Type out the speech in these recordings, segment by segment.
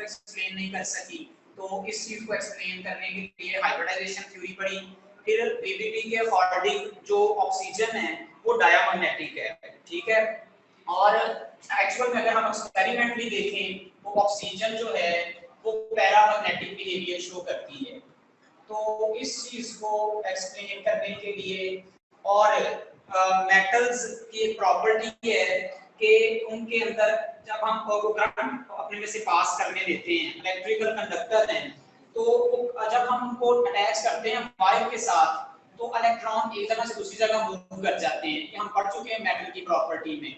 Explain नहीं कर सकी, तो इस चीज को एक्सप्लेन करने के लिए हाइब्रिडाइजेशन थ्योरी पढ़ी। फिर बीबीपी के अकॉर्डिंग जो ऑक्सीजन है वो डायमैग्नेटिक है, ठीक है। और एक्चुअल में अगर हम एक्सपेरिमेंटली देखें तो ऑक्सीजन जो है वो पैरामैग्नेटिक बिहेवियर शो करती है। तो इस चीज को एक्सप्लेन करने के लिए और मेटल्स की प्रॉपर्टी है कि उनके अंदर जब हम प्रोग्राम अपने में से पास करने देते हैं, इलेक्ट्रिकल कंडक्टर हैं, तो जब हम उनको अटैच करते हैं वायर के साथ तो इलेक्ट्रॉन एक जगह से दूसरी जगह मूव कर जाते हैं। ये हम पढ़ चुके हैं मेटल की प्रॉपर्टी में।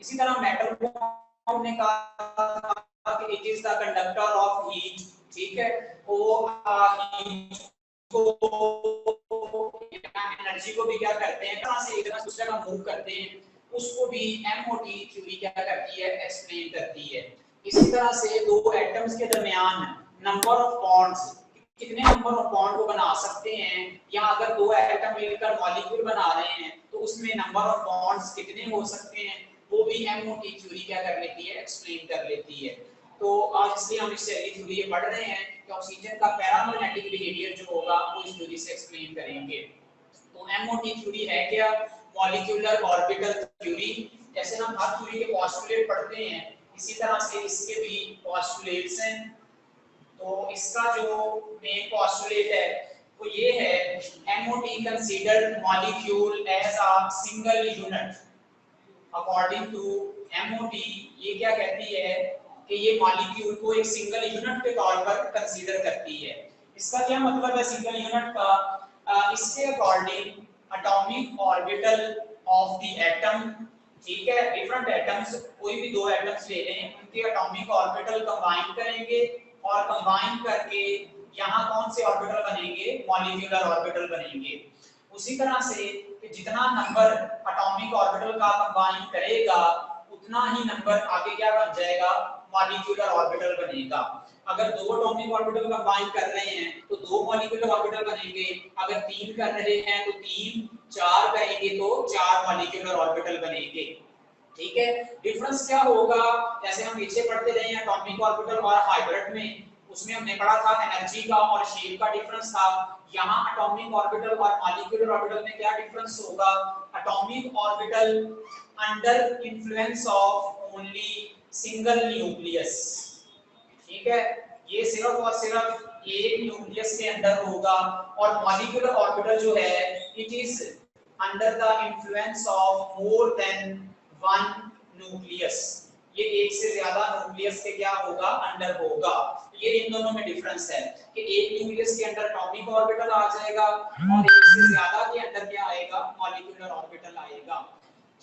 इसी तरह मेटल को हमने कहा कि it is the conductor of heat, ठीक है। वो हीट को एनर्जी को भी क्या करते हैं, कहां से एक जगह से दूसरी जगह मूव करते हैं, उसको भी एमओटी थ्योरी क्या करती है, एक्सप्लेन करती है। इसी तरह से दो एटम्स के दरमियान नंबर ऑफ बॉन्ड्स, कितने नंबर ऑफ बॉन्ड को बना सकते हैं, या अगर दो एटम मिलकर मॉलिक्यूल बना रहे हैं तो उसमें नंबर ऑफ बॉन्ड्स कितने हो सकते हैं, वो भी एमओटी थ्योरी क्या कर लेती है, एक्सप्लेन कर लेती है। तो आज इसलिए हम इससे अगली थ्योरी पढ़ रहे हैं कि ऑक्सीजन का पैरामैग्नेटिक बिहेवियर जो होगा वो इस थ्योरी से एक्सप्लेन करेंगे। तो एमओटी थ्योरी है क्या, मॉलिक्यूलर ऑर्बिटल थ्योरी। जैसे हम हर थ्योरी के पोस्टुलेट पढ़ते हैं, इसी तरह से इसके भी पोस्टुलेट्स हैं। तो इसका जो मेन पोस्टुलेट है वो ये है, MOT considered molecule as a single unit. According to MOT ये क्या कहती है कि ये मॉलिक्यूल को एक सिंगल यूनिट के तौर पर कंसीडर करती है। इसका क्या मतलब है सिंगल यूनिट का, इसके according atomic orbital of the atom, ठीक है, डिफरेंट एटम्स, कोई भी दो एटम्स ले लें, उनके एटॉमिक ऑर्बिटल कंबाइन करेंगे और कंबाइन करके यहाँ कौन से ऑर्बिटल बनेंगे, मॉलिक्यूलर ऑर्बिटल बनेंगे। उसी तरह से कि जितना नंबर एटॉमिक ऑर्बिटल का कंबाइन करेगा उतना ही नंबर आगे क्या बन जाएगा, मॉलिक्यूलर ऑर्बिटल बनेगा। अगर दो एटॉमिक ऑर्बिटल कंबाइन कर रहे हैं तो दो मॉलिक्यूलर ऑर्बिटल बनेंगे, अगर तीन कर रहे हैं तो तीन, चार करेंगे तो चार मॉलिक्यूलर ऑर्बिटल बनेंगे, ठीक है। डिफरेंस क्या होगा, जैसे हम नीचे पढ़ते रहे हैं एटॉमिक ऑर्बिटल और हाइब्रिड में, उसमें हमने पढ़ा था एनर्जी का और शेप का डिफरेंस था। यहाँ एटॉमिक ऑर्बिटल और मॉलिक्यूलर ऑर्बिटल में क्या डिफरेंस होगा, atomic orbital under influence of only single nucleus, ठीक है, ये सिर्फ और सिर्फ एक न्यूक्लियस के अंदर होगा। और मॉलिक्यूलर ऑर्बिटल जो है it is under the influence of more than one nucleus, ये एक से ज्यादा न्यूक्लियस के क्या होगा, अंडर होगा। ये इन दोनों में डिफरेंस है कि एक न्यूक्लियस के अंदर एटॉमिक ऑर्बिटल आ जाएगा और एक से ज्यादा के अंदर क्या आएगा, मॉलिक्यूलर ऑर्बिटल आएगा।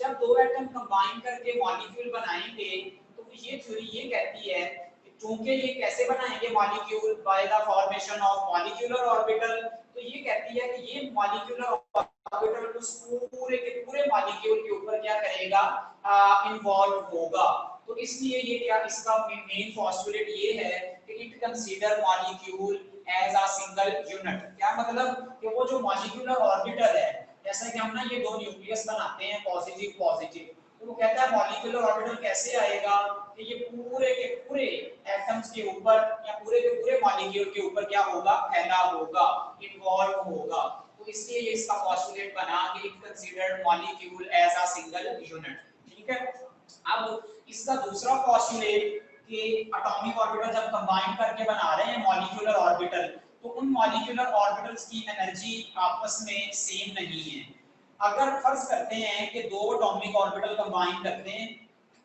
जब दो एटम कंबाइन करके मॉलिक्यूल बनाएंगे तो ये थ्योरी ये कहती है कि चूंकि ये कैसे बनाएंगे molecule, by the formation of molecular orbital, तो ये कहती है कि ये मॉलिक्यूलर ऑर्बिटल उस पूरे के पूरे मॉलिक्यूल के ऊपर क्या करेगा, इन्वॉल्व होगा। तो इसलिए ये क्या, इसका मेन पोस्टुलेट ये है कि it consider molecule as a single unit. क्या मतलब कि वो जो मॉलिक्यूलर ऑर्बिटल है, जैसे कि हम ना ये दो न्यूक्लियस बनाते हैं पॉजिटिव पॉजिटिव, तो वो कहता है मॉलिक्यूलर ऑर्बिटल कैसे आएगा कि ये पूरे के पूरे एटम्स के ऊपर या पूरे के पूरे मॉलिक्यूल के ऊपर क्या होगा, फैला होगा, इन्वॉल्व होगा। तो इसलिए ये इसका पोस्टुलेट बना कि it considered molecule as a single unit, ठीक है। अब इसका दूसरा पोस्टुलेट कि एटॉमिक ऑर्बिटल जब कंबाइन करके बना रहे हैं मॉलिक्यूलर ऑर्बिटल, तो उन मॉलिक्यूलर ऑर्बिटल्स की एनर्जी आपस में सेम नहीं है। अगर फर्ज करते हैं कि दो एटॉमिक ऑर्बिटल कंबाइन करते हैं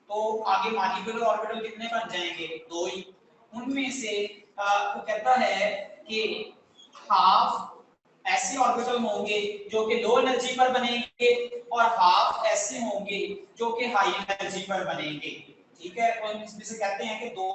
तो आगे मॉलिक्यूलर ऑर्बिटल कितने बन जाएंगे, दो ही। उनमें से वो कहता है कि हाफ ऐसे ऑर्बिटल होंगे जो कि लो एनर्जी पर बनेंगे और हाफ ऐसे होंगे जो कि हाई एनर्जी पर बनेंगे, ठीक है। और इसमें से कहते हैं कि दो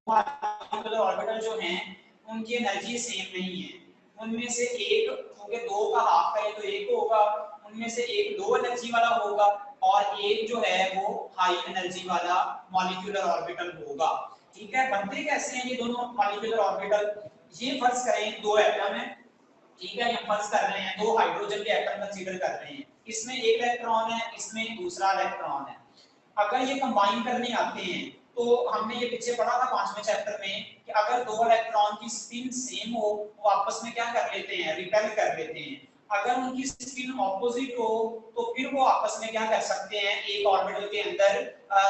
ऑर्बिटल जो हैं उनकी एनर्जी सेम नहीं है। उनमें से एक, क्योंकि दो का हाफ है तो एक होगा, उनमें से एक लो एनर्जी वाला होगा और एक जो है वो हाई एनर्जी वाला मॉलिक्यूलर ऑर्बिटल होगा, ठीक है। बनते कैसे हैं ये दोनों मॉलिक्यूलर ऑर्बिटल, ये फर्ज करें दो एटम है, ठीक है, हम फर्ज कर रहे हैं दो हाइड्रोजन के एटम कंसीडर कर रहे हैं, इसमें एक इलेक्ट्रॉन है, इसमें दूसरा इलेक्ट्रॉन है। अगर ये कंबाइन करने आते हैं तो हमने ये पीछे पढ़ा था 5वें चैप्टर में कि अगर दो इलेक्ट्रॉन की स्पिन सेम हो वो आपस में क्या कर लेते हैं, रिपेल कर लेते हैं। अगर उनकी स्पिन ऑपोजिट हो तो फिर वो आपस में क्या कर सकते हैं, एक ऑर्बिटल के अंदर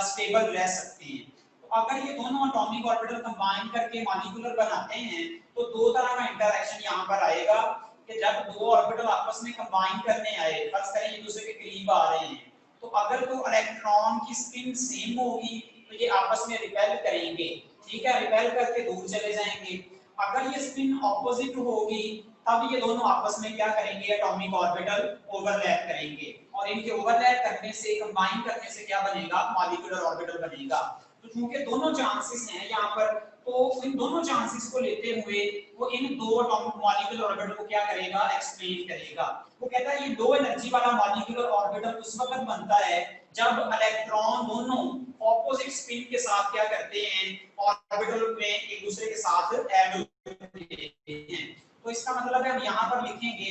स्टेबल रह सकते हैं। तो अगर ये दोनों एटॉमिक ऑर्बिटल कंबाइन करके मॉलिक्यूलर बनाते हैं तो दो तरह का इंटरेक्शन यहाँ पर आएगा कि जब दो ऑर्बिटल आपस में कंबाइन करने आए, फर्ज करें एक दूसरे के करीब आ रहे हैं, तो अगर तो इलेक्ट्रॉन की स्पिन सेम होगी तो ये आपस में रिपेल करेंगे, ठीक है, रिपेल करके दूर चले जाएंगे। अगर ये स्पिन ऑपोजिट होगी तब ये दोनों आपस में क्या करेंगे, एटॉमिक ऑर्बिटल ओवरलैप करेंगे और इनके ओवरलैप करने से, कंबाइन करने से क्या बनेगा, मॉलिक्यूलर ऑर्बिटल बनेगा। तो चूंकि दोनों चांसेस हैं यहाँ पर, तो इन दोनों चांसेस को लेते हुए वो इन दो एटॉमिक मॉलिक्यूलर ऑर्बिटल को क्या करेगा, एक्सप्लेन करेगा। वो कहता है ये लो एनर्जी वाला मॉलिक्यूलर ऑर्बिटल उस वक्त बनता है जब इलेक्ट्रॉन दोनों ऑपोजिट स्पिन के साथ क्या करते हैं, ऑर्बिटल में एक दूसरे के साथ ऐड होते हैं। तो इसका मतलब है हम यहाँ पर लिखेंगे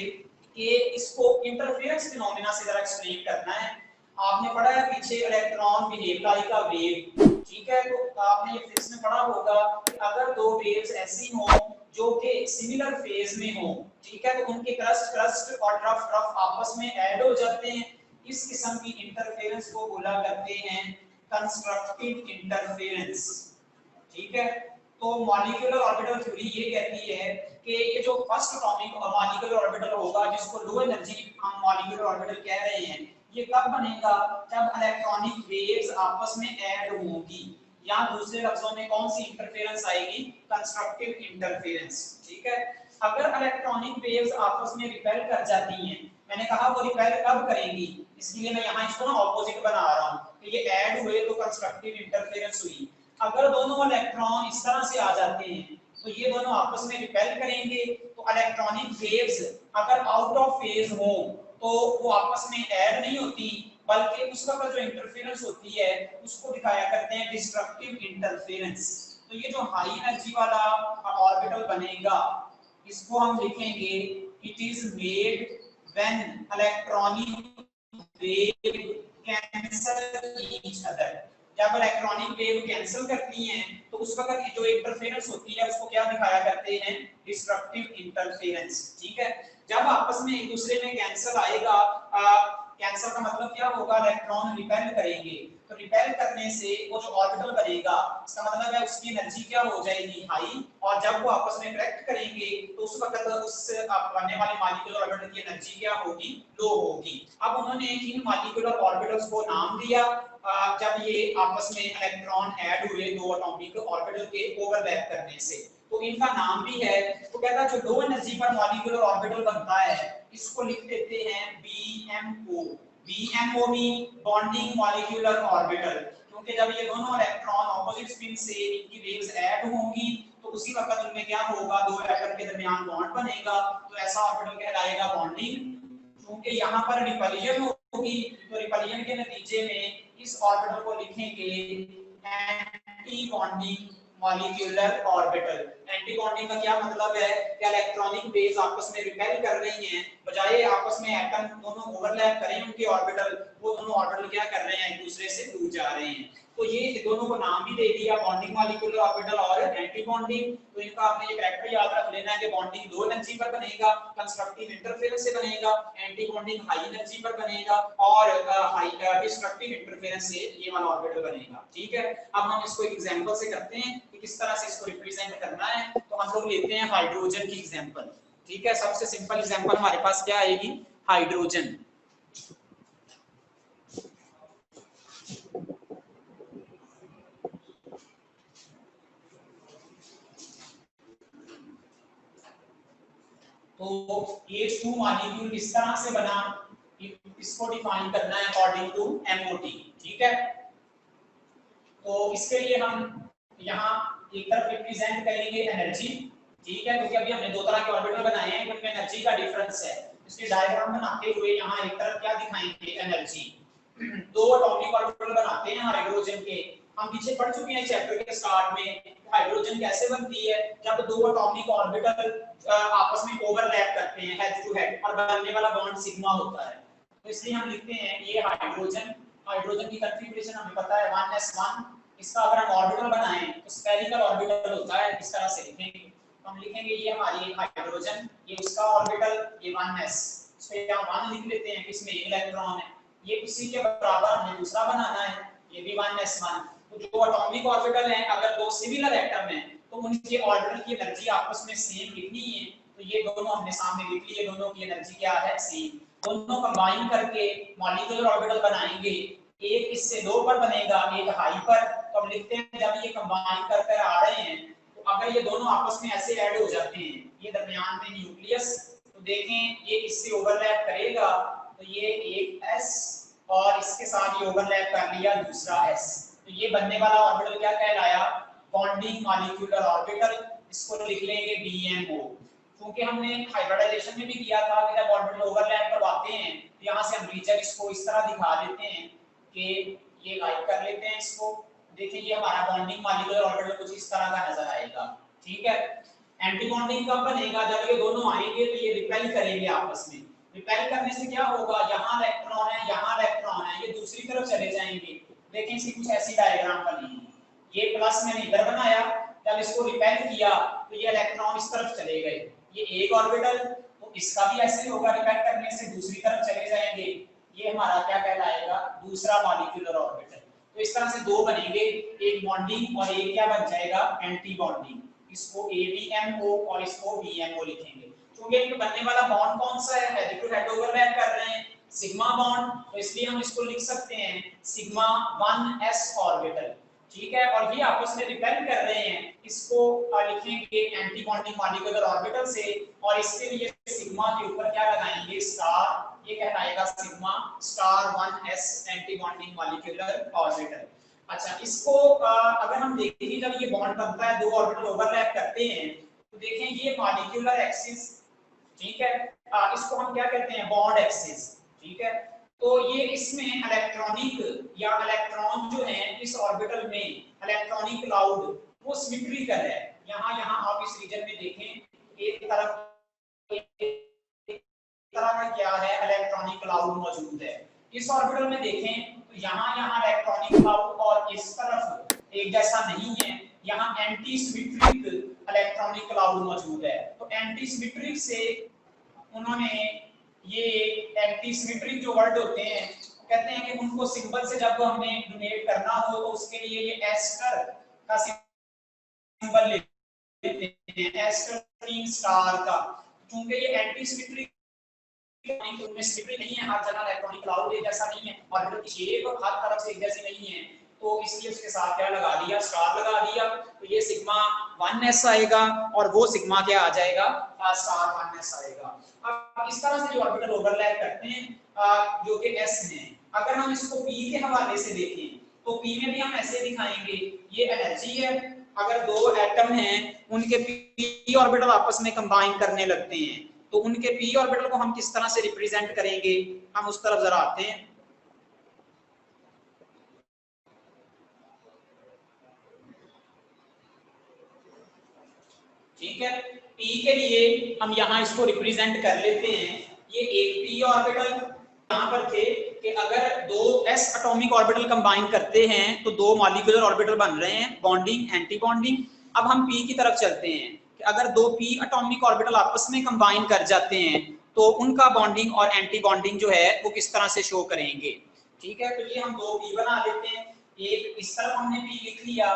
कि इसको इंटरफेरेंस फिनोमेना से जरा एक्सप्लेन करना है। आपने पढ़ा है पीछे electron behave like a wave, ठीक है, तो आपने ये फिजिक्स में पढ़ा होगा कि अगर दो वेव्स ऐसी हों जो कि सिमिलर फेज में हो, ठीक है, तो उनके क्रस्ट और ट्रफ आपस में ऐड हो जाते हैं। इस किस्म की इंटरफेरेंस को बोला करते हैं कंस्ट्रक्टिव इंटरफेरेंस, ठीक है। तो मॉलिक्यूलर ऑर्बिटल थ्योरी ये कहती है कि ये जो फर्स्ट एटॉमिक मॉलिक्यूलर ऑर्बिटल होगा जिसको लो एनर्जी हम मॉलिक्यूलर ऑर्बिटल कह रहे हैं, ये कब बनेगा, जब इलेक्ट्रॉनिक वेव्स आपस में ऐड होंगी, या दूसरे लफ्जों में कौन सी इंटरफेरेंस आएगी, कंस्ट्रक्टिव इंटरफेरेंस, ठीक है। अगर इलेक्ट्रॉनिक वेव्स आपस में रिपेल कर जाती हैं, मैंने कहा वो रिपेल कब करेंगी, इसलिए मैं यहाँ इसको ना ऑपोजिट बना रहा हूँ कि ये ऐड हुए तो कंस्ट्रक्टिव इंटरफेरेंस हुई। अगर दोनों इलेक्ट्रॉन इस तरह से आ जाते हैं तो ये दोनों आपस में रिपेल करेंगे, तो इलेक्ट्रॉनिक वेव्स अगर आउट ऑफ फेज हो तो वो आपस में ऐड नहीं होती, बल्कि उसका जो इंटरफेरेंस होती है उसको दिखाया करते हैं डिस्ट्रक्टिव इंटरफेरेंस। तो ये जो हाई एनर्जी वाला ऑर्बिटल बनेगा इसको हम लिखेंगे it is made when electronic wave cancel each other. जब इलेक्ट्रॉनिक वेव कैंसिल करती हैं तो उस वक्त जो इंटरफेरेंस होती है उसको क्या दिखाया करते हैं, डिस्ट्रक्टिव इंटरफेरेंस, ठीक है। जब आपस में एक दूसरे में कैंसिल आएगा, कैंसिल का मतलब क्या होगा, इलेक्ट्रॉन रिपेल करेंगे, तो रिपेल करने से वो जो ऑर्बिटल बनेगा इसका मतलब है उसकी एनर्जी क्या हो जाएगी, हाई, और जब वो आपस में इंटरेक्ट करेंगे तो उस वक्त उस बनने वाले मॉलिक्यूलर ऑर्बिटल की एनर्जी क्या होगी, लो होगी। अब उन्होंने इन मॉलिक्यूलर ऑर्बिटल्स को नाम दिया जब ये आपस में इलेक्ट्रॉन ऐड हुए दो एटॉमिक ऑर्बिटल के ओवरलैप करने से, तो इनका नाम भी है। तो कहता है जो लो एनर्जी पर मॉलिक्यूलर ऑर्बिटल बनता है इसको लिख देते हैं BMO। BMO mean bonding molecular orbital, क्योंकि जब ये दोनों इलेक्ट्रॉन ऑपोजिट स्पिन से इनकी वेव्स ऐड होंगी तो उसी वक्त उनमें क्या होगा, दो एटम के दरमियान बॉन्ड बनेगा, तो ऐसा ऑर्बिटल कहलाएगा बॉन्डिंग। क्योंकि यहाँ पर रिपल्जन होगी तो रिपल्जन के नतीजे में इस ऑर्बिटल को लिखेंगे anti bonding molecular orbital. Anti bonding का क्या मतलब है कि इलेक्ट्रॉनिक वेव्स आपस में रिपेल कर रही हैं, बजाय आपस में एटम दोनों ओवरलैप करें उनके ऑर्बिटल, वो दोनों ऑर्बिटल क्या कर रहे हैं, एक दूसरे से दूर जा रहे हैं। तो ये दोनों को नाम भी दे दिया, बॉन्डिंग मॉलिक्यूलर ऑर्बिटल और एंटी बॉन्डिंग। तो इनका आपने ये कैरेक्टर याद रख लेना है कि बॉन्डिंग लो एनर्जी पर बनेगा, कंस्ट्रक्टिव इंटरफेरेंस से बनेगा, एंटी बॉन्डिंग हाई एनर्जी पर बनेगा और हाई डिस्ट्रक्टिव इंटरफेरेंस से ये वाला ऑर्बिटल बनेगा, ठीक है। अब हम इसको एक एग्जांपल से करते हैं कि किस तरह से इसको रिप्रेजेंट करना है। तो हम लोग लेते हैं हाइड्रोजन की एग्जांपल, ठीक है। सबसे सिंपल एग्जांपल हमारे पास क्या आएगी, हाइड्रोजन। तो H2 मॉलिक्यूल किस तरह से बना, इसको डिफाइन करना है अकॉर्डिंग टू MOT, ठीक है। तो इसके लिए हम यहाँ एक तरफ रिप्रेजेंट करेंगे एनर्जी, ठीक है, क्योंकि अभी हमने दो तरह के ऑर्बिटल बनाए हैं उनमें एनर्जी का डिफरेंस है। इसके डायग्राम बनाते हुए यहाँ एक तरफ क्या दिखाएंगे, एनर्जी। दो एटॉमिक ऑर्बिटल बनाते हैं हाइड्रोजन के, हम पीछे पढ़ चुके हैं चैप्टर के स्टार्ट में हाइड्रोजन कैसे बनती है, जब दो एटॉमिक ऑर्बिटल आपस में ओवरलैप करते हैं हेड टू हेड और बनने वाला बॉन्ड सिग्मा होता है। तो इसलिए हम लिखते हैं ये हाइड्रोजन, हाइड्रोजन की कॉन्फ़िगरेशन हमें पता है 1s1, इसका अगर हम ऑर्बिटल बनाएं तो स्फेरिकल ऑर्बिटल होता है, इस तरह से लिखेंगे। तो हम लिखेंगे ये हमारी हाइड्रोजन, ये उसका ऑर्बिटल, ये 1s, इसको यहाँ 1 लिख लेते हैं, इसमें एक इलेक्ट्रॉन है। ये उसी के बराबर हमें दूसरा बनाना है, ये भी 1s1। तो जो एटॉमिक ऑर्बिटल हैं, अगर दो सिमिलर एटम हैं तो उनके ऑर्बिटल की एनर्जी आपस में सेम लिखनी है। तो ये दोनों हमने सामने लिख लिए, दोनों की एनर्जी क्या है, सेम। दोनों कंबाइन करके मॉलिक्यूलर ऑर्बिटल बनाएंगे, एक इससे लो पर बनेगा, एक हाई पर। तो हम लिखते हैं जब ये कंबाइन कर आ रहे हैं तो अगर ये दोनों आपस में ऐसे ऐड हो जाते हैं, ये दरमियान में न्यूक्लियस, तो देखें ये इससे ओवरलैप करेगा, तो ये एक s और इसके साथ ये ओवरलैप कर लिया दूसरा s। तो ये बनने वाला ऑर्बिटल क्या कहलाया, बॉन्डिंग मॉलिक्यूलर ऑर्बिटल। इसको लिख लेंगे DMO। क्योंकि हमने हाइब्रिडाइजेशन में भी किया था कि जब ऑर्बिटल ओवरलैप करवाते हैं तो यहाँ से हम रीजन इसको इस तरह दिखा देते हैं कि ये लाइक कर लेते हैं इसको। देखिए ये हमारा बॉन्डिंग मॉलिक्यूलर ऑर्बिटल कुछ इस तरह का नजर आएगा, ठीक है। एंटी बॉन्डिंग कब बनेगा, जब ये दोनों आएंगे तो ये रिपेल करेंगे आपस में। रिपेल करने से क्या होगा, यहाँ इलेक्ट्रॉन है, यहाँ इलेक्ट्रॉन है, ये दूसरी तरफ चले जाएंगे। देखिए इसकी कुछ ऐसी डायग्राम बनी है, ये प्लस मैंने इधर बनाया, जब इसको रिपेल किया तो ये इलेक्ट्रॉन इस तरफ चले गए, ये एक ऑर्बिटल, तो इसका भी ऐसे होगा, रिपेल करने से दूसरी तरफ चले जाएंगे, ये हमारा क्या कहलाएगा, दूसरा मॉलिक्यूलर ऑर्बिटल। तो इस तरह से दो बनेंगे, एक बॉन्डिंग और एक क्या बन जाएगा, एंटी बॉन्डिंग। इसको ABMO और इसको BMO लिखेंगे। क्योंकि इनके बनने वाला बॉन्ड कौन सा है, हेड टू हेड ओवरलैप कर रहे हैं, सिग्मा बॉन्ड, तो इसलिए हम इसको लिख सकते हैं सिग्मा 1s ऑर्बिटल, ठीक है। और ये आपस में रिपेल कर रहे हैं, इसको लिखेंगे एंटी बॉन्डिंग मॉलिक्यूलर ऑर्बिटल से, और इसके लिए सिग्मा के ऊपर क्या लगाएंगे, स्टार, ये कहलाएगा sigma star 1s anti bonding molecular orbital. अच्छा, इसको अगर हम देखें जब ये बॉन्ड बनता है, दो ऑर्बिटल ओवरलैप करते हैं, तो देखें ये मॉलिक्यूलर एक्सिस, ठीक है, इसको हम क्या कहते हैं, बॉन्ड एक्सिस, ठीक है। तो ये इसमें इलेक्ट्रॉनिक या इलेक्ट्रॉन जो है इस ऑर्बिटल में इलेक्ट्रॉनिक क्लाउड वो सिमेट्रिकल है। यहाँ आप इस रीजन में देखें एक तरह का क्या है, इलेक्ट्रॉनिक क्लाउड मौजूद है। इस ऑर्बिटल में देखें तो यहाँ इलेक्ट्रॉनिक क्लाउड और इस तरफ एक जैसा नहीं है, यहाँ एंटी सिमेट्रिक इलेक्ट्रॉनिक क्लाउड मौजूद है। तो एंटी सिमेट्रिक से उन्होंने ये एंटी सिमेट्रिक जो वर्ड होते हैं, कहते हैं कि उनको सिंबल से जब हमें डोनेट करना हो तो उसके लिए ये एस्टर का सिंबल लेते हैं, एस्टर स्टार का। क्योंकि ये एंटी सिमेट्रिक उनमें सिमेट्री नहीं है, हर जगह इलेक्ट्रॉनिक क्लाउड एक जैसा नहीं है, ऑर्बिटल की शेप हर तरफ से एक जैसी नहीं है, तो इसलिए उसके साथ क्या लगा दिया, स्टार लगा दिया। तो ये सिग्मा 1s आएगा और वो सिग्मा क्या आ जाएगा, स्टार 1s आएगा। अब इस तरह से जो ऑर्बिटल ओवरलैप करते हैं जो कि s में, अगर हम इसको p के हवाले से देखें तो p में भी हम ऐसे दिखाएंगे, ये एनर्जी है। अगर दो एटम हैं उनके p ऑर्बिटल आपस में कंबाइन करने लगते हैं तो उनके p ऑर्बिटल को हम किस तरह से रिप्रेजेंट करेंगे, हम उस तरफ जरा आते हैं। ठीक है, p के लिए हम यहाँ इसको रिप्रेजेंट कर लेते हैं, ये एक p ऑर्बिटल यहाँ पर थे कि अगर दो s एटॉमिक ऑर्बिटल कंबाइन करते हैं तो दो मॉलिक्यूलर ऑर्बिटल बन रहे हैं, बॉन्डिंग एंटी बॉन्डिंग। अब हम p की तरफ चलते हैं कि अगर दो p एटॉमिक ऑर्बिटल आपस में कंबाइन कर जाते हैं तो उनका बॉन्डिंग और एंटी बॉन्डिंग जो है वो किस तरह से शो करेंगे। ठीक है, तो ये हम दो p बना लेते हैं, एक इस तरफ हमने p लिख लिया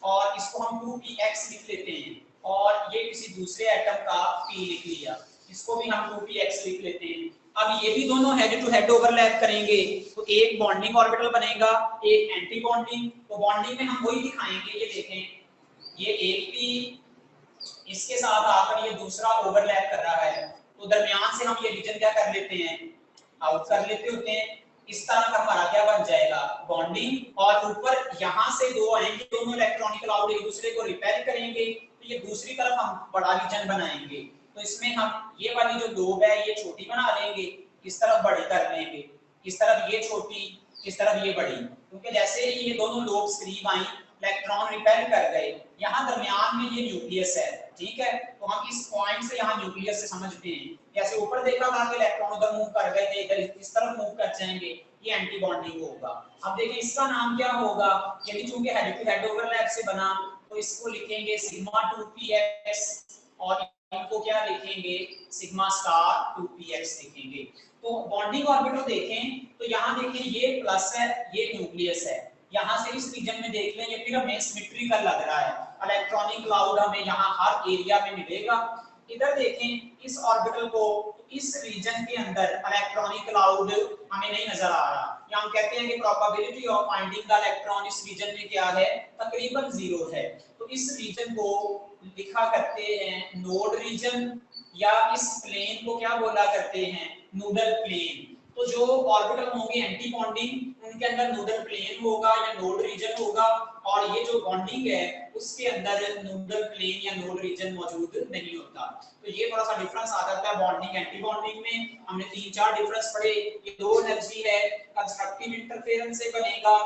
और इसको हम 2px लिख लेते हैं, और ये किसी दूसरे एटम का p लिख लिया, इसको भी हम 2px लिख लेते हैं। अब ये भी दोनों हेड टू हेड ओवरलैप करेंगे तो एक बॉन्डिंग ऑर्बिटल बनेगा, एक एंटी बॉन्डिंग। तो बॉन्डिंग में हम वही दिखाएंगे, ये देखें ये एक p इसके साथ आकर ये दूसरा ओवरलैप कर रहा है, तो दरमियान से हम ये रीजन क्या कर लेते हैं, आउट कर लेते होते हैं। इस तरह का हमारा क्या बन जाएगा, बॉन्डिंग, और ऊपर यहाँ से दो आएंगे, दोनों इलेक्ट्रॉनिक क्लाउड एक दूसरे को रिपेल करेंगे, तो ये दूसरी तरफ हम बड़ा रीजन बनाएंगे। तो इसमें हम ये वाली जो लोब है ये छोटी बना लेंगे, इस तरफ बड़ी कर लेंगे, इस तरफ ये छोटी, इस तरफ ये बड़ी, क्योंकि जैसे ही ये दोनों लोब्स करीब आई इलेक्ट्रॉन रिपेल कर गए, यहाँ दरमियान में ये न्यूक्लियस है, ठीक है। तो हम इस पॉइंट से यहाँ न्यूक्लियस से समझते हैं, जैसे ऊपर देखा था कि इलेक्ट्रॉन उधर मूव कर गए थे, इधर इस तरफ मूव कर जाएंगे, ये एंटी बॉन्डिंग होगा। अब देखिए इसका नाम क्या होगा, ये भी चूंकि हेड टू हेड ओवरलैप से बना, तो इसको लिखेंगे सिग्मा 2px और इनको क्या लिखेंगे, सिग्मा स्टार 2px लिखेंगे। तो बॉन्डिंग ऑर्बिटल देखें तो यहाँ देखिए ये प्लस है, ये न्यूक्लियस है, यहाँ से इस रीजन में देख लें, ये फिर हमें सिमेट्रिकल लग रहा है, इलेक्ट्रॉनिक क्लाउड हमें यहाँ हर एरिया में मिलेगा। इधर देखें इस ऑर्बिटल को, इस रीजन के अंदर इलेक्ट्रॉनिक क्लाउड हमें नहीं नजर आ रहा, या हम कहते हैं कि probability of finding the electron इस रीजन में क्या है, तकरीबन 0 है। तो इस रीजन को लिखा करते हैं नोड रीजन, या इस प्लेन को क्या बोला करते हैं, नोडल प्लेन। तो जो ऑर्बिटल होंगे एंटी बॉन्डिंग, उनके अंदर नोडल प्लेन होगा या नोड रीजन होगा, और ये जो बॉन्डिंग है उसके अंदर नोडल प्लेन या नोड रीजन मौजूद नहीं होता। तो ये थोड़ा सा डिफरेंस आ जाता है बॉन्डिंग एंटी बॉन्डिंग में। हमने 3-4 डिफरेंस पढ़े। ये दो एनर्जी है, कंस्ट्रक्टिव इंटरफेरेंस से बनेगा,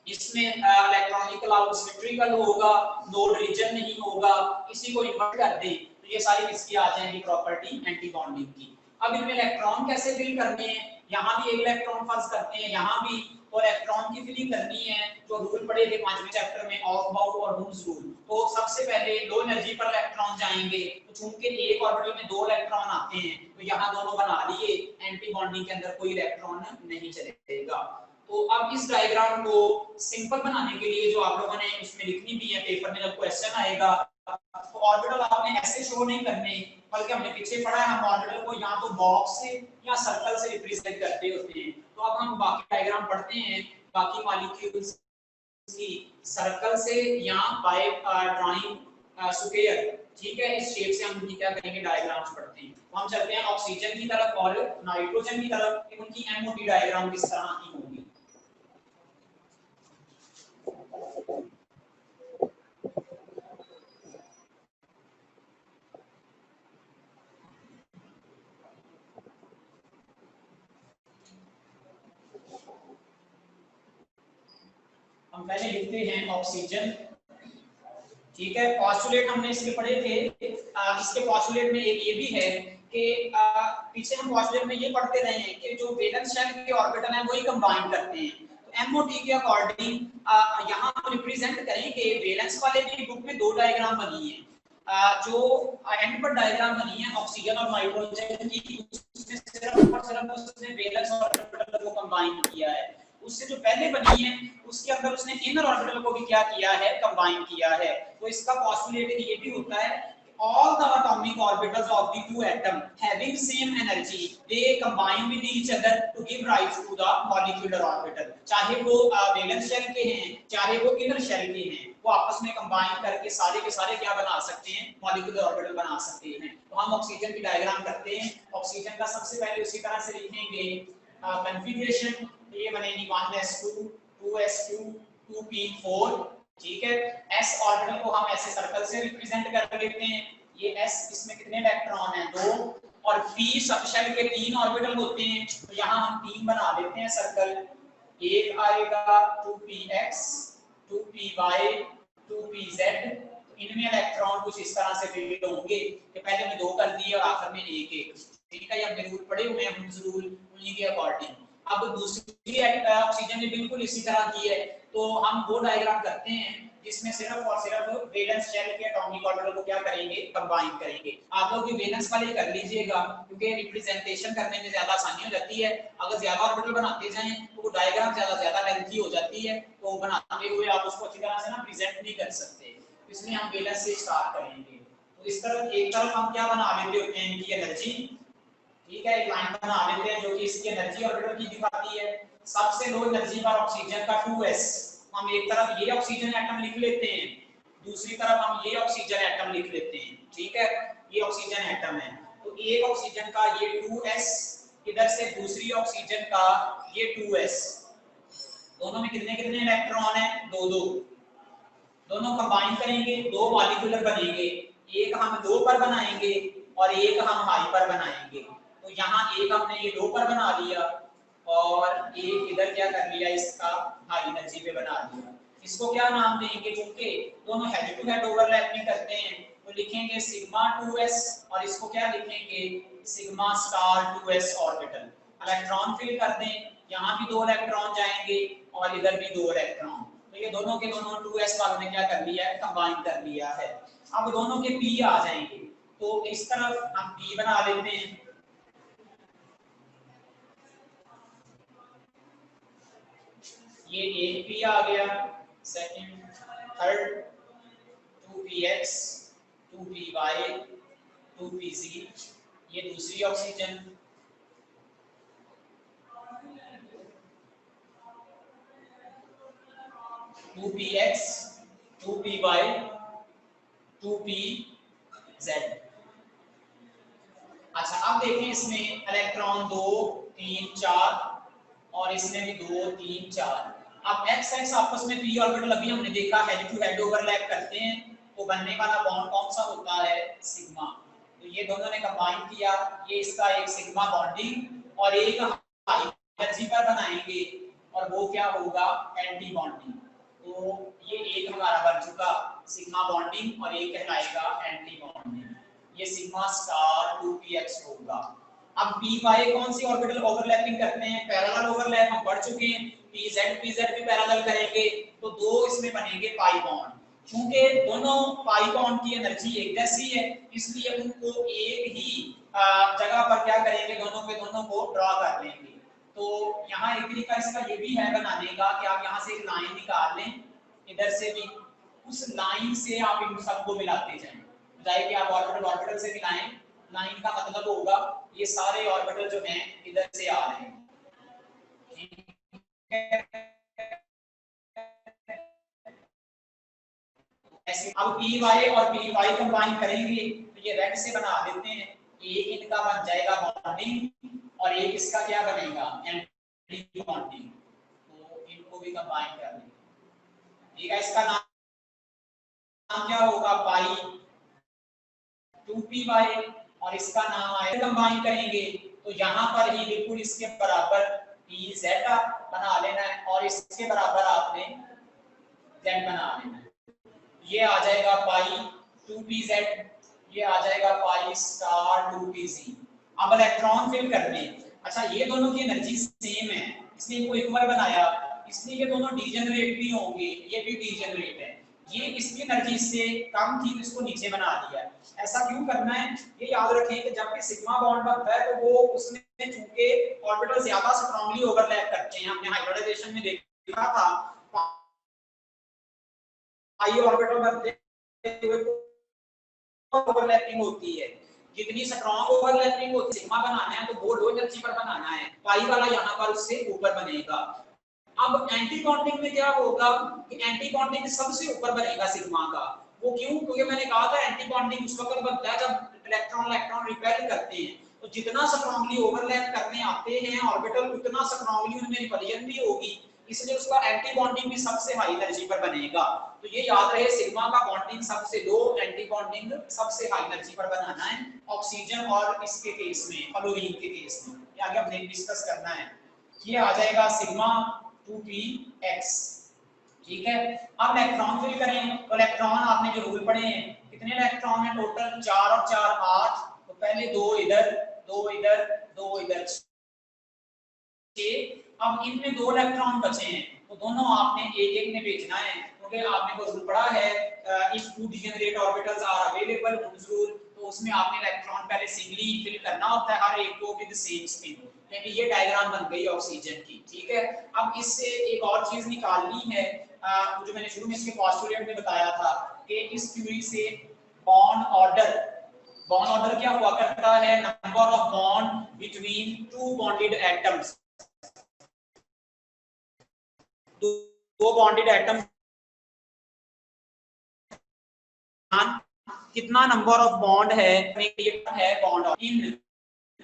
इसमें इलेक्ट्रॉनिक क्लाउड सिमेट्रिकल होगा, नोड रीजन नहीं होगा, इसी को इन्वर्ट कर दे तो ये सारी किसकी आ जाएंगी, प्रॉपर्टी एंटी बॉन्डिंग की। अब इनमें इलेक्ट्रॉन कैसे फिल करने हैं, यहाँ भी एक इलेक्ट्रॉन फर्ज करते हैं, यहाँ भी, और इलेक्ट्रॉन की फिलिंग करनी है जो रूल पढ़े थे 5वें चैप्टर में, ऑफ-बाउ और हुम्स रूल। तो सबसे पहले लो एनर्जी पर इलेक्ट्रॉन जाएंगे, तो चूंकि एक ऑर्बिटल में 2 इलेक्ट्रॉन आते हैं तो यहाँ दोनों बना लिए, एंटी बॉन्डिंग के अंदर कोई इलेक्ट्रॉन नहीं चलेगा। तो अब इस डायग्राम को सिंपल बनाने के लिए जो आप लोगों ने उसमें लिखनी भी है पेपर में, जब क्वेश्चन आएगा तो ऑर्बिटल आपने ऐसे शो नहीं करने, बल्कि हमने पीछे पढ़ा है हम ऑर्बिटल को या तो बॉक्स से या सर्कल से रिप्रेजेंट करते होते हैं। तो अब हम बाकी डायग्राम पढ़ते हैं, बाकी मॉलिक्यूल्स की सर्कल से या बाय ड्राइंग स्क्वायर, ठीक है। इस शेप से हम क्या करेंगे, डायग्राम्स पढ़ते हैं। तो हम चलते हैं ऑक्सीजन की तरफ और नाइट्रोजन की तरफ, कि उनकी एमओटी डायग्राम किस तरह की होगी। हम पहले लिखते हैं ऑक्सीजन, ठीक है। पॉस्टुलेट हमने इसके पढ़े थे, इसके पॉस्टुलेट में एक ये भी है कि पीछे हम पॉस्टुलेट में ये पढ़ते रहे हैं कि जो वैलेंस शेल के ऑर्बिटल हैं वही कंबाइन करते हैं। तो एमओटी के अकॉर्डिंग यहाँ हम रिप्रेजेंट करें कि वैलेंस वाले की बुक में 2 डायग्राम बनी है, जो एंड पर डायग्राम बनी है ऑक्सीजन और नाइट्रोजन की, उसमें सिर्फ और सिर्फ उसने वैलेंस ऑर्बिटल को कंबाइन किया है। उससे जो पहले बनी है उसके अंदर उसने इनर ऑर्बिटल को भी क्या किया है, कंबाइन किया है। तो इसका पोस्टुलेट ये भी होता है all the atomic orbitals of the two atoms having same energy they combine with each other to give rise to the molecular orbital। चाहे वो वैलेंस शेल के हैं चाहे वो इनर शेल के हैं, वो आपस में कंबाइन करके सारे के सारे क्या बना सकते हैं, मॉलिक्यूलर ऑर्बिटल बना सकते हैं। तो हम ऑक्सीजन की डायग्राम करते हैं। ऑक्सीजन का सबसे पहले उसी तरह से लिखेंगे कॉन्फ़िगरेशन, ये बनेगी 1s2 2s2 2p4, ठीक है। s ऑर्बिटल को हम ऐसे सर्कल से रिप्रेजेंट कर लेते हैं, ये s, इसमें कितने इलेक्ट्रॉन हैं, 2, और p सब शेल के 3 ऑर्बिटल होते हैं, तो यहाँ हम 3 बना लेते हैं सर्कल। एक आएगा 2px 2py 2pz, इनमें इलेक्ट्रॉन कुछ इस तरह से फिल होंगे कि पहले में 2 कर दिए और आखिर में 1, ठीक है। ये रूल पड़े हुए हैं हुम्स रूल, उन्हीं के अकॉर्डिंग। अब दूसरी ऑक्सीजन भी बिल्कुल इसी तरह की है, तो हम वो डायग्राम करते हैं जिसमें सिर्फ और सिर्फ वैलेंस शेल के एटॉमिक ऑर्बिटल को क्या करेंगे, कंबाइन करेंगे। आप लोग भी वैलेंस वाले कर लीजिएगा क्योंकि रिप्रेजेंटेशन करने में ज्यादा आसानी हो जाती है। अगर ज्यादा ऑर्बिटल बनाते जाएं तो वो डायग्राम ज्यादा लेंथी हो जाती है, तो बनाते हुए आप उसको अच्छी तरह से ना प्रेजेंट नहीं कर सकते, इसलिए हम वैलेंस से स्टार्ट करेंगे। तो इस तरफ एक तरफ हम क्या बना लेते होते हैं, इनकी एनर्जी, ठीक है, एक लाइन बना लेते हैं जो कि इसकी एनर्जी ऑर्बिटल की दिखाती है। सबसे लो एनर्जी पर ऑक्सीजन का 2s, हम एक तरफ ये ऑक्सीजन एटम लिख लेते हैं, दूसरी तरफ हम ये ऑक्सीजन एटम लिख लेते हैं, ठीक है। ये ऑक्सीजन एटम है, तो एक ऑक्सीजन का ये 2s, इधर से दूसरी ऑक्सीजन का ये 2s, दोनों में कितने कितने इलेक्ट्रॉन है, 2 दोनों कंबाइन करेंगे, 2 मॉलिक्यूलर बनेंगे, एक हम लो पर बनाएंगे और एक हम हाई पर बनाएंगे। तो यहाँ एक हमने ये लो पर बना लिया और एक इधर क्या कर लिया, इसका हाई एनर्जी पे बना लिया। इसको क्या नाम देंगे, क्योंकि दोनों हेड टू हेड ओवरलैपिंग करते हैं तो लिखेंगे सिग्मा 2s और इसको क्या लिखेंगे sigma star 2s orbital. Electron fill कर दें, यहाँ भी 2 इलेक्ट्रॉन जाएंगे और इधर भी 2 इलेक्ट्रॉन, तो ये दोनों के दोनों 2s वालों ने क्या कर लिया है कंबाइन कर लिया है। अब दोनों के p आ जाएंगे तो इस तरफ हम p बना लेते हैं, ये एक p आ गया, second third 2px 2py 2pz, ये दूसरी oxygen, to P x 2py 2pz। अच्छा अब देखें इसमें इलेक्ट्रॉन 2 3 4 और इसमें भी 2 3 4। अब x x आपस में p ऑर्बिटल अभी हमने देखा हेड टू हेड ओवरलैप करते हैं तो बनने वाला बॉन्ड कौन सा होता है सिग्मा। तो ये दोनों ने कंबाइन किया, ये इसका एक सिग्मा बॉन्डिंग और एक हाई एनर्जी पर बनाएंगे और वो क्या होगा एंटी बॉन्डिंग। तो ये एक हमारा बन चुका सिग्मा बॉन्डिंग और एक कहलाएगा एंटी बॉन्डिंग, ये सिग्मा स्टार 2px होगा। अब py कौन सी ऑर्बिटल ओवरलैपिंग करते हैं, पैरेलल ओवरलैप हम पढ़ चुके हैं, pz भी पैरेलल करेंगे तो दो इसमें बनेंगे पाई बॉन्ड। क्योंकि दोनों पाई बॉन्ड की एनर्जी एक जैसी है इसलिए उनको एक ही जगह पर क्या करेंगे दोनों पे दोनों को ड्रॉ कर लेंगे। तो यहाँ एक तरीका इसका ये भी है बनाने का कि आप यहाँ से एक लाइन निकाल लें, इधर से भी उस लाइन से आप इन सबको मिलाते जाएं, बजाय कि आप ऑर्बिटल ऑर्बिटल से मिलाएं। लाइन का मतलब होगा ये सारे ऑर्बिटल जो हैं इधर से आ रहे हैं, ऐसे। अब py और py कंबाइन करेंगे तो ये रेड से बना देते हैं, एक इनका बन जाएगा बॉन्डिंग और एक इसका क्या बनेगा एंटी बॉन्डिंग, तो इनको भी कंबाइन कर देंगे। ठीक है, इसका नाम क्या होगा पाई 2py और इसका नाम आए कंबाइन करेंगे तो यहाँ पर ही बिल्कुल इसके बराबर pz बना लेना है और इसके बराबर आपने z बना लेना है, ये आ जाएगा पाई 2pz, ये आ जाएगा पाई स्टार 2pz। अब इलेक्ट्रॉन फिल करने, अच्छा ये दोनों की एनर्जी सेम है इसलिए इनको इक्वल बनाया, इसलिए ये दोनों डीजेनरेट भी होंगे, ये भी डीजेनरेट है, ये इसकी एनर्जी से कम थी तो इसको नीचे बना दिया। ऐसा क्यों करना है ये याद रखें कि जब भी सिग्मा बॉन्ड बनता है तो वो उसमें चूंकि ऑर्बिटल ज्यादा स्ट्रांगली ओवरलैप करते हैं, हमने हाइब्रिडाइजेशन में देखा था पाई ऑर्बिटल बनते हुए ओवरलैपिंग होती है, जितनी स्ट्रांग ओवरलैपिंग होती है सिग्मा बनाना है तो वो लो एनर्जी पर बनाना है, पाई वाला यहाँ पर उससे ऊपर बनेगा। अब एंटी बॉन्डिंग में क्या होगा कि एंटी बॉन्डिंग सबसे ऊपर बनेगा सिग्मा का, वो क्यों, क्योंकि मैंने कहा था एंटी बॉन्डिंग उस वक्त बनता है जब इलेक्ट्रॉन इलेक्ट्रॉन रिपेल करते हैं, तो जितना स्ट्रांगली ओवरलैप करने आते हैं ऑर्बिटल उतना स्ट्रांगली उनमें रिपल्जन भी होगी, इसलिए उसका एंटी बॉन्डिंग भी सबसे हाई एनर्जी पर बनेगा। तो ये याद रहे सिग्मा का बॉन्डिंग सबसे लो, एंटी बॉन्डिंग सबसे हाई एनर्जी पर बनाना है ऑक्सीजन और इसके केस में फ्लोरीन के केस में, ये आगे हमने डिस्कस करना है। ये आ जाएगा सिग्मा 2px। ठीक है, अब इलेक्ट्रॉन फिल करें तो इलेक्ट्रॉन आपने जो रूल पढ़े हैं कितने इलेक्ट्रॉन हैं टोटल 4 और 4 8, तो पहले 2 इधर 2 इधर 2 इधर 6, अब इनमें 2 इलेक्ट्रॉन बचे हैं तो दोनों आपने एक एक में भेजना है, क्योंकि आपने वो रूल पढ़ा है if two degenerate orbitals are available हुज रूल, तो उसमें आपने इलेक्ट्रॉन पहले सिंगली फिल करना होता है हर एक को विद सेम स्पिन, यानी ये डायग्राम बन गई ऑक्सीजन की। ठीक है, अब इससे एक और चीज निकालनी है जो मैंने शुरू में इसके पोस्टुलेट में बताया था कि इस थ्योरी से बॉन्ड ऑर्डर क्या हुआ करता है, number of bond between two bonded atoms, दो बॉन्डेड एटम कितना नंबर ऑफ बॉन्ड है bond in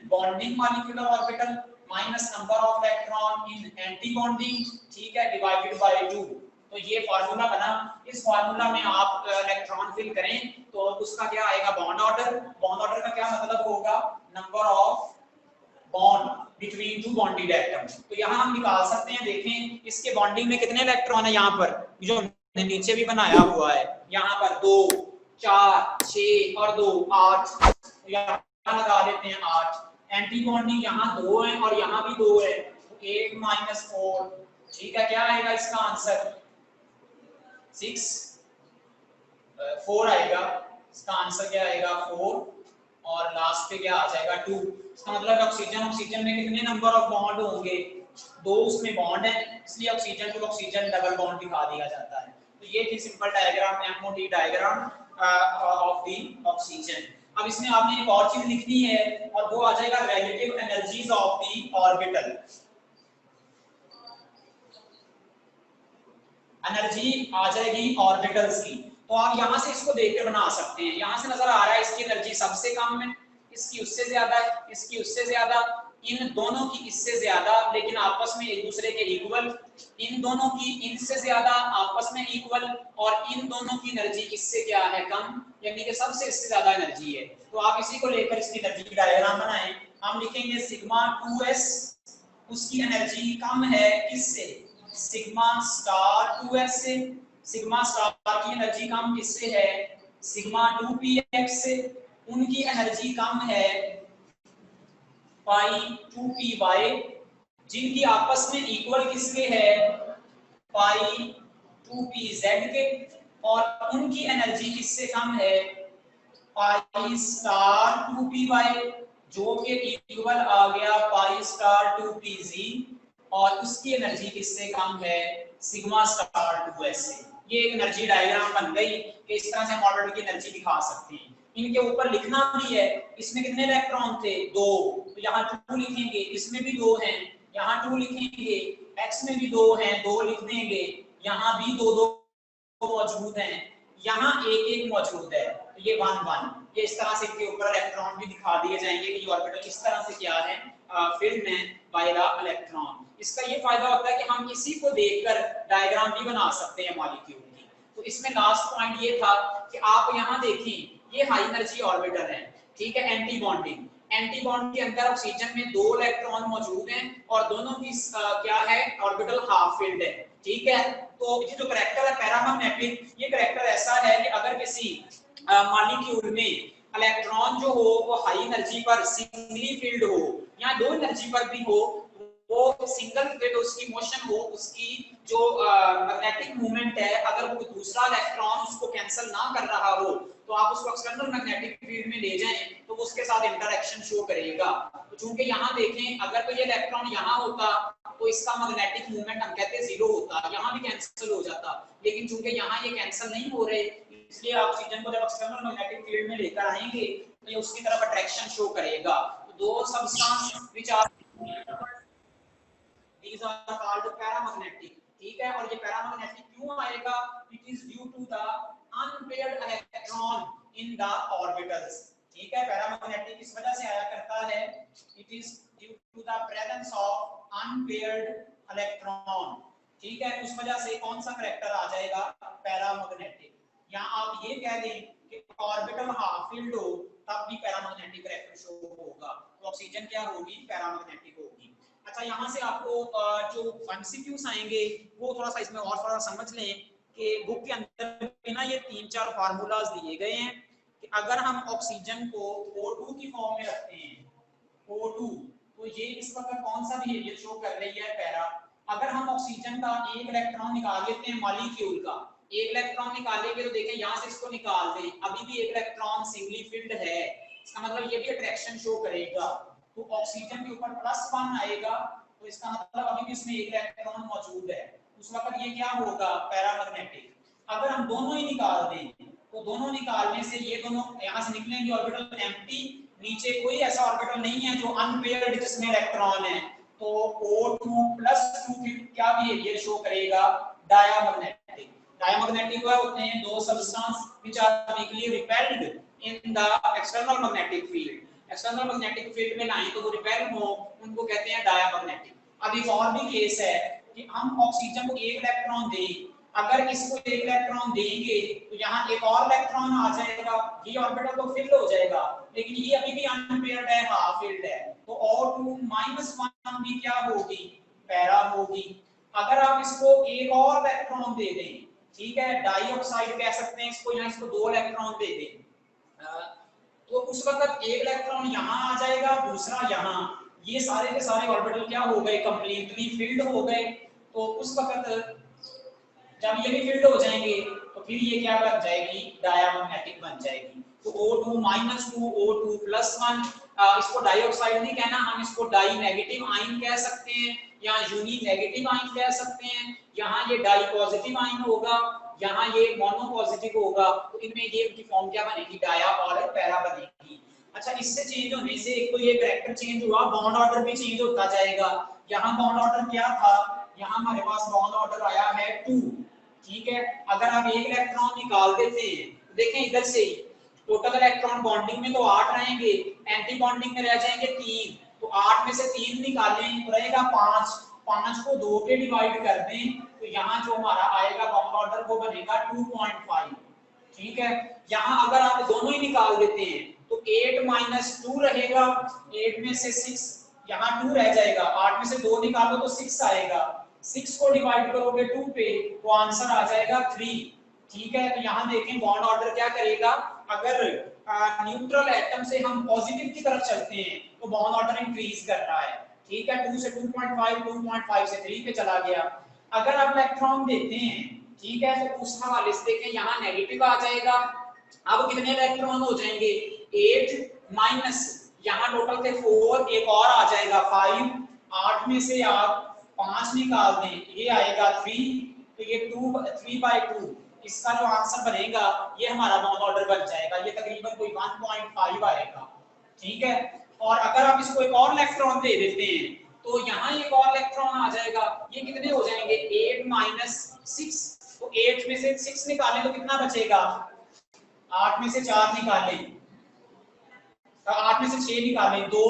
bonding molecular orbital minus number of electron in anti bonding, ठीक है, डिवाइडेड बाय 2। तो ये फार्मूला बना, इस फार्मूला में आप इलेक्ट्रॉन फिल करें तो उसका क्या आएगा बॉन्ड ऑर्डर, बॉन्ड ऑर्डर का क्या मतलब होगा number of bond between two bonded atoms. तो यहाँ हम निकाल सकते हैं, देखें इसके बॉन्डिंग में कितने इलेक्ट्रॉन है यहाँ पर जो हमने नीचे भी बनाया हुआ है, यहाँ पर 2 4 6 और 2 8, यहाँ लगा देते हैं 8। एंटी बॉन्डिंग यहाँ 2 है और यहाँ भी 2 है, तो 8 माइनस 4, ठीक है। क्या आएगा इसका आंसर? 6 4 आएगा, इसका आंसर क्या आएगा? 4, और लास्ट पे क्या आ जाएगा? 2। इसका मतलब ऑक्सीजन में कितने नंबर ऑफ बॉन्ड होंगे? 2 उसमें बॉन्ड है, इसलिए oxygen to oxygen double bond दिखा दिया जाता है। तो ये थी simple diagram, MOT diagram of the oxygen. अब इसमें आपने एक और चीज लिखनी है और वो आ जाएगा relative energies of the orbital. Energy आ जाएगी ऑर्बिटल्स की, तो आप यहां से इसको देखकर बना सकते हैं। यहां से नजर आ रहा है इसकी एनर्जी सबसे कम है, इसकी उससे ज्यादा है, इसकी उससे ज्यादा, इन दोनों की इससे ज्यादा लेकिन आपस में एक दूसरे के इक्वल, इन दोनों की इनसे ज्यादा आपस में इक्वल, और इन दोनों की एनर्जी इससे क्या है? कम, यानी कि सबसे इससे ज्यादा एनर्जी है। तो आप इसी को लेकर इसकी एनर्जी की डायग्राम बनाएं। हम लिखेंगे सिग्मा 2s, उसकी एनर्जी कम है किससे? सिग्मा स्टार 2s से। सिग्मा स्टार की एनर्जी कम किससे है? सिग्मा 2px से। उनकी एनर्जी कम है पाई 2py, जिनकी आपस में इक्वल किसके है? पाई 2pz के। और उनकी एनर्जी किससे कम है? पाई स्टार 2py, जो कि इक्वल आ गया पाई स्टार 2pz, और उसकी एनर्जी किससे कम है? सिग्मा स्टार 2s से। ये एक एनर्जी डायग्राम बन गई कि इस तरह से हम ऑर्बिटल की एनर्जी दिखा सकते हैं। इनके ऊपर लिखना भी है, इसमें कितने इलेक्ट्रॉन थे? 2, तो यहाँ 2 लिखेंगे, इसमें भी 2 हैं, यहाँ 2 लिखेंगे, x में भी 2 हैं, 2 लिख देंगे, यहाँ भी 2 2 मौजूद हैं, यहाँ 1 1 मौजूद है, तो ये 1 1। ये इस तरह से इनके ऊपर इलेक्ट्रॉन भी दिखा दिए जाएंगे कि ये ऑर्बिटल किस तरह से क्या है, फिल्म में बाय द इलेक्ट्रॉन। इसका ये फायदा होता है कि हम इसी को देखकर डायग्राम भी बना सकते हैं मॉलिक्यूल की। तो इसमें लास्ट पॉइंट ये था कि आप यहाँ देखें, ये हाई एनर्जी ऑर्बिटल है, ठीक है। एंटी बॉन्डिंग, एंटी बॉन्ड के अंदर ऑक्सीजन में 2 इलेक्ट्रॉन मौजूद हैं और दोनों की क्या है? ऑर्बिटल हाफ फिल्ड है, ठीक है। तो ये जो करैक्टर है पैरामैग्नेटिक, ये करैक्टर ऐसा है कि अगर किसी मॉलिक्यूल में इलेक्ट्रॉन जो हो वो हाई एनर्जी पर सिंगली फील्ड हो या लो एनर्जी पर भी हो, वो सिंगल फिल्ड उसकी मोशन हो, उसकी जो मैग्नेटिक मूवमेंट है, अगर वो दूसरा इलेक्ट्रॉन उसको कैंसिल ना कर रहा हो तो आप उसको एक्सटर्नल मैग्नेटिक फील्ड में ले जाएं तो वो उसके साथ इंटरेक्शन शो करेगा। तो चूंकि यहाँ देखें, अगर तो ये इलेक्ट्रॉन यहाँ होता तो इसका मैग्नेटिक मूवमेंट हम कहते हैं 0 होता, यहाँ भी कैंसिल हो जाता, लेकिन चूंकि यहाँ ये कैंसिल नहीं हो रहे, इसलिए ऑक्सीजन को जब एक्सटर्नल मैग्नेटिक फील्ड में लेकर आएंगे तो ये उसकी तरफ अट्रैक्शन शो करेगा। तो दो substance which are these are called paramagnetic, ठीक है। और ये पैरामैग्नेटिक क्यों आएगा? It is due to the unpaired electron in the orbitals, ठीक है। पैरामैग्नेटिक इस वजह से आया करता है, it is due to the presence of unpaired electron, ठीक है। उस वजह से कौन सा करैक्टर आ जाएगा? पैरामैग्नेटिक। या आप ये कह दें कि ऑर्बिटल हाफ फिल्ड हो तब भी पैरामैग्नेटिक करैक्टर शो होगा, तो ऑक्सीजन क्या होगी? पैरामैग्नेटिक होगी। अच्छा, यहाँ से आपको जो एमसीक्यूज आएंगे वो थोड़ा सा इसमें और थोड़ा समझ लें कि बुक के अंदर ना ये 3-4 फार्मूलाज दिए गए हैं कि अगर हम ऑक्सीजन को O2 की फॉर्म में रखते हैं, O2, तो ये इस वक्त कौन सा बिहेवियर शो कर रही है? पैरा। अगर हम ऑक्सीजन का एक इलेक्ट्रॉन निकाल लेते हैं मॉलिक्यूल का, एक इलेक्ट्रॉन निकालेंगे तो देखें यहाँ से इसको निकाल दें, अभी भी एक इलेक्ट्रॉन सिंगली फील्ड है, इसका मतलब ये भी अट्रैक्शन शो करेगा, तो ऑक्सीजन के ऊपर +1 आएगा, तो इसका मतलब अभी भी इसमें एक इलेक्ट्रॉन मौजूद है, उस वक्त ये क्या होगा? पैरामैग्नेटिक। अगर हम दोनों ही निकाल दें तो दोनों निकालने से ये दोनों यहाँ से निकलेंगे ऑर्बिटल एम्प्टी, नीचे कोई ऐसा ऑर्बिटल नहीं है जो अनपेयर्ड जिसमें इलेक्ट्रॉन है, तो O2+2 क्या बिहेवियर शो करेगा? डायमैग्नेटिक। डायमैग्नेटिक क्या होते हैं? दो substance which are weakly repelled in the external magnetic field, external magnetic field में लाएं तो वो रिपेल हो, उनको कहते हैं डायमैग्नेटिक। अब एक और भी केस है कि हम ऑक्सीजन को एक इलेक्ट्रॉन दें, अगर इसको एक इलेक्ट्रॉन देंगे तो यहाँ एक और इलेक्ट्रॉन आ जाएगा, ये ऑर्बिटल तो फिल हो जाएगा, लेकिन ये अभी भी अनपेयर्ड है, हाफ फिल्ड है, तो O2-1 भी क्या होगी? पैरा होगी। अगर आप इसको एक और इलेक्ट्रॉन दे दें ठीक है, डाइऑक्साइड कह सकते हैं इसको, यहाँ इसको 2 इलेक्ट्रॉन दे दें तो उस वक्त एक इलेक्ट्रॉन यहाँ आ जाएगा, दूसरा यहाँ, ये सारे के सारे ऑर्बिटल क्या हो गए, कंप्लीटली फिल्ड हो गए। तो उस वक्त जब ये भी फिल्ड हो जाएंगे तो फिर ये क्या बन जाएगी, डायमैग्नेटिक बन जाएगी। तो O2 -2 O2 +1, इसको डाइऑक्साइड नहीं कहना, हम इसको डाई नेगेटिव आयन कह सकते हैं, या यूनी नेगेटिव आयन कह सकते हैं। यहाँ ये डाई पॉजिटिव आयन होगा, यहाँ ये मोनो पॉजिटिव होगा, तो इनमें ये उनकी फॉर्म क्या बनेगी, डाया और पैरा बनेगी। अच्छा, इससे चेंज होने से एक तो ये कैरेक्टर चेंज हुआ, बॉन्ड ऑर्डर भी चेंज होता जाएगा। यहाँ बॉन्ड ऑर्डर क्या था, यहाँ हमारे पास बॉन्ड ऑर्डर आया है 2, ठीक है। अगर आप एक इलेक्ट्रॉन निकाल देते हैं, देखें इधर से ही टोटल इलेक्ट्रॉन बॉन्डिंग में तो 8 रहेंगे, एंटी बॉन्डिंग में रह जाएंगे 3, तो 8 में से 3 निकालें तो रहेगा 5, 5 को 2 के डिवाइड कर दें तो यहाँ जो हमारा आएगा बॉन्ड ऑर्डर वो बनेगा 2.5, ठीक है। यहाँ अगर आप दोनों ही निकाल देते हैं तो 8 - 2 रहेगा, 8 में से 6 यहाँ 2 रह जाएगा, 8 में से 2 निकालो तो 6 आएगा, 6 को डिवाइड करोगे 2 पे तो आंसर आ जाएगा 3, ठीक है। तो यहाँ देखें बॉन्ड ऑर्डर क्या करेगा, अगर न्यूट्रल एटम से हम पॉजिटिव की तरफ चलते हैं तो बॉन्ड ऑर्डर इंक्रीज कर रहा है, ठीक है। 2 से 2.5, 2.5 से 3 पे चला गया। अगर आप इलेक्ट्रॉन देते हैं, ठीक है, तो उस हवाले से देखें यहाँ नेगेटिव आ जाएगा। अब कितने इलेक्ट्रॉन हो जाएंगे, 8 माइनस यहाँ टोटल थे 4, एक और आ जाएगा 5, 8 में से आप 5 निकाल दें, ये आएगा 3, तो ये 3/2, इसका जो आंसर बनेगा ये हमारा बॉन्ड ऑर्डर बन जाएगा, ये तकरीबन कोई 1.5 आएगा, ठीक है। और अगर आप इसको एक और इलेक्ट्रॉन दे देते हैं तो यहाँ एक और इलेक्ट्रॉन आ जाएगा, ये कितने हो जाएंगे, 8 - 6, तो 8 में से 6 निकालें तो कितना बचेगा, 8 में से 4 निकालें, 8 में से 6 निकालें 2,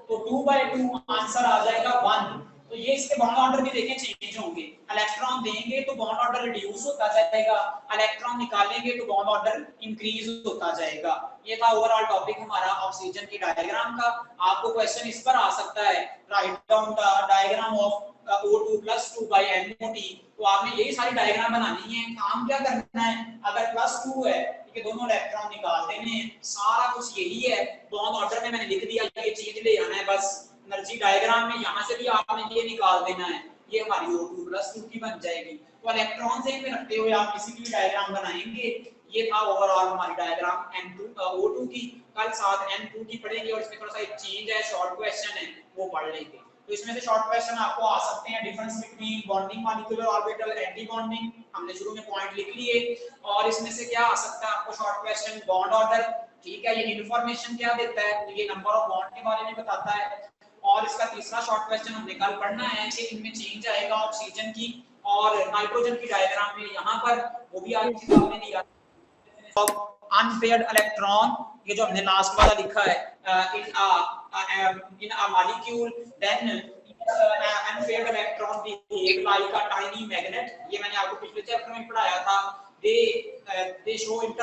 तो 2/2 आंसर आ जाएगा 1। तो ये इसके बॉन्ड ऑर्डर भी देखें चेंज होंगे, इलेक्ट्रॉन देंगे तो बॉन्ड ऑर्डर रिड्यूस होता जाएगा, इलेक्ट्रॉन निकालेंगे तो बॉन्ड ऑर्डर इंक्रीज होता जाएगा। ये था ओवरऑल टॉपिक हमारा ऑक्सीजन की डायग्राम का। आपको क्वेश्चन इस पर आ सकता है, write down the diagram of O2 + 2 by NOT, तो आपने यही सारी डायग्राम बनानी है। काम क्या करना है, अगर +2 है कि दोनों इलेक्ट्रॉन निकाल देने हैं, सारा कुछ यही है। बॉन्ड ऑर्डर में मैंने लिख दिया, ये चीज ले आना है बस। एनर्जी डायग्राम में यहाँ से भी आपने ये निकाल देना है, ये हमारी O2 + 2 की बन जाएगी। तो इलेक्ट्रॉन से में रखते हुए आप किसी भी डायग्राम बनाएंगे। ये था ओवरऑल हमारी डायग्राम O2 की। कल साथ N2 की पढ़ेंगे और इसमें थोड़ा सा एक चेंज है, शॉर्ट क्वेश्चन है, वो पढ़ लेंगे। तो इसमें से शॉर्ट क्वेश्चन आपको आ सकते हैं, difference between bonding molecular orbital, anti bonding, हमने शुरू में पॉइंट लिख लिए। और इसमें से क्या आ सकता है आपको शॉर्ट क्वेश्चन, बॉन्ड ऑर्डर, ठीक है, ये इन्फॉर्मेशन क्या देता है, तो ये नंबर ऑफ बॉन्ड के बारे में बताता है। और इसका तीसरा शॉर्ट क्वेश्चन हमने कल पढ़ना है कि इनमें चेंज आएगा ऑक्सीजन की और नाइट्रोजन की डायग्राम में, यहाँ पर वो भी आपकी किताब में दिया है। अनपेयर्ड इलेक्ट्रॉन, ये जो हमने लास्ट वाला लिखा है, in a molecule then unpaired electron behave like a tiny magnet, ये मैंने आपको पिछले चैप्टर में पढ़ाया था। they show